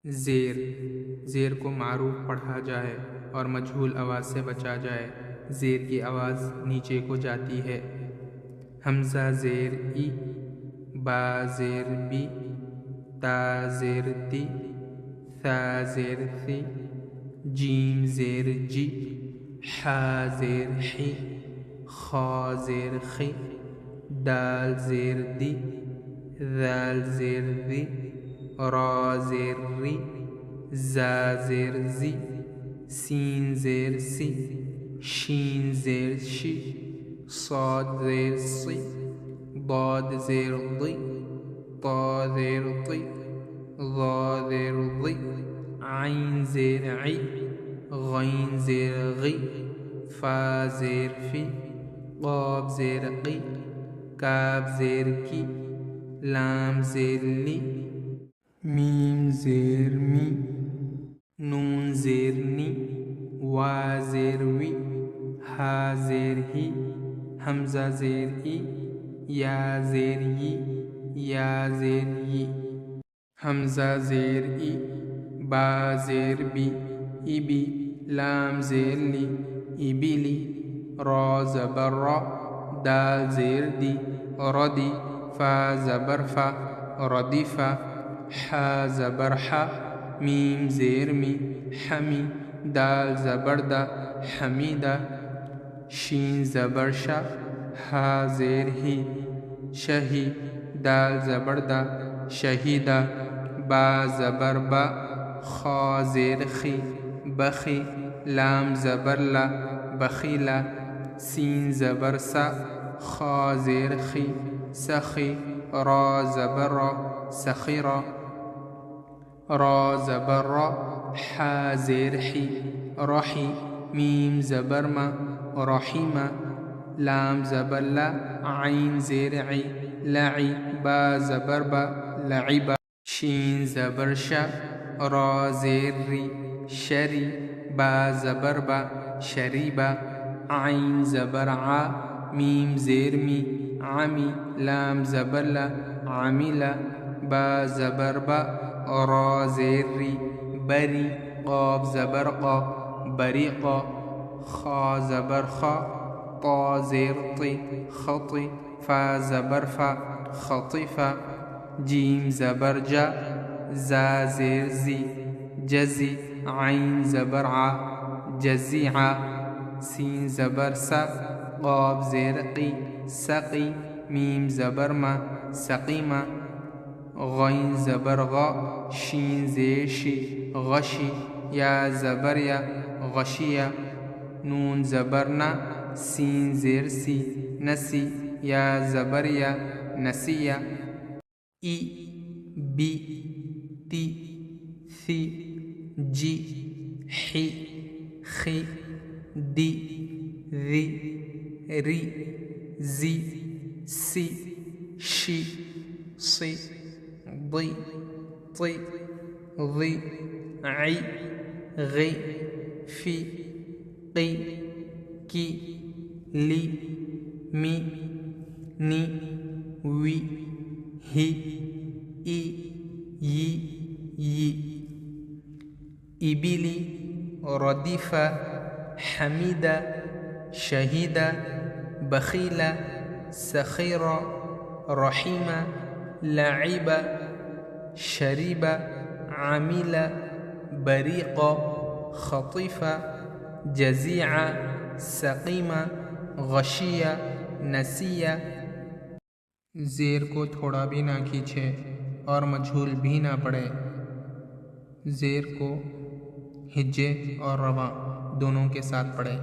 ज़ेर ज़ेर को मारूफ पढ़ा जाए और मजहूल आवाज़ से बचा जाए। ज़ेर की आवाज़ नीचे को जाती है। हमज़ा ज़ेर ई, बा ज़ेर बी, ता ज़ेर ती, सा ज़ेर सी, जीम ज़ेर जी, हा ज़ेर ही, खा ज़ेर खी, दाल ज़ेर दी, ज़ाल ज़ेर ज़ी, रा ज़ेर री, ज़ा ज़ेर ज़ी, सीन ज़ेर सी, शीन ज़ेर शी, साद ज़ेर सी, दाद ज़ेर दी, ता ज़ेर ती, ज़ा ज़ेर ज़ी, आइन ज़ेर ई, गैन ज़ेर गी, फा ज़ेर फी, क़ाफ ज़ेर क़ी, काफ ज़ेर की, लाम ज़ेर ली, मीम ज़ेर मी, नून ज़ेर नी, वा ज़ेर वी, हा ज़ेर ही, हमज़ा ज़ेर ई, या ज़ेर यी, या ज़ेर यी, हमज़ा ज़ेर ई, बा ज़ेर बी, इबी, लाम ज़ेर ली, इबिली, रा ज़बर रा, दाल ज़ेर दी, रदी, फा ज़बर फा, रदीफ़ा, हा ज़बर हा, मीम ज़ेर मी, हमी, दाल ज़बर दा, हमीदा, शीन ज़बर शा, हा ज़ेर ही, शही, दाल ज़बर दा, शहीदा, बा ज़बर बा, खा ज़ेर खी, बखी, लाम ज़बर ला, बखीला, सीन ज़बर सा, खा ज़ेर खी, सखी, रा ज़बर रा, सखीरा, रा ज़बर रा, हा ज़ेर ही, रही, मीम ज़बर मा, रहीमा, लाम ज़बर ला, आइन ज़ेर ई, लई, बा ज़बर बा, लईबा, शीन ज़बर शा, रा ज़ेर री, शरी, बा ज़बर बा, शरीबा, आइन ज़बर आ, मीम ज़ेर मी, आमी, लाम ज़बर ला, आमिला, बा ज़बर बा, रा ज़ेर री, बरी, क़ाफ ज़बर क़ा, बरीक़ा, खा ज़बर खा, ता ज़ेर ती, खती, फा ज़बर फा, खतीफ़ा, जीम ज़बर जा, ज़ा ज़ेर ज़ी, जज़ी, आइन ज़बर आ, जज़ीआ, सीन ज़बर सा, क़ाफ ज़ेर क़ी, सक़ी, मीम ज़बर मा, सक़ीमा, गैन ज़बर गा, शीन ज़ेर शी, गशी, या ज़बर या, गशिया, नून ज़बर ना, सीन ज़ेर सी, नसी, या ज़बर या, नसिया, ई, बी, ती, सी, जी, ही, खी, दी, री, री, ज़ी, सी, शी, सी, दी, ती, ज़ी, आई, गी, फी, क़ी, की, ली, मी, नी, वी, ही, ई, यी, यी, इबिली, रदीफ़ा, हमीदा, शहीदा, बखीला, सखीरा, रहीमा, लईबा, शरीबा, आमिला, बरीक़ा, खतीफ़ा, जज़ीआ, सक़ीमा, गशिया, नसिया। ज़ेर को थोड़ा भी ना खींचे और मजहूल भी ना पढ़े। ज़ेर को हिज्जे और रवा दोनों के साथ पढ़े।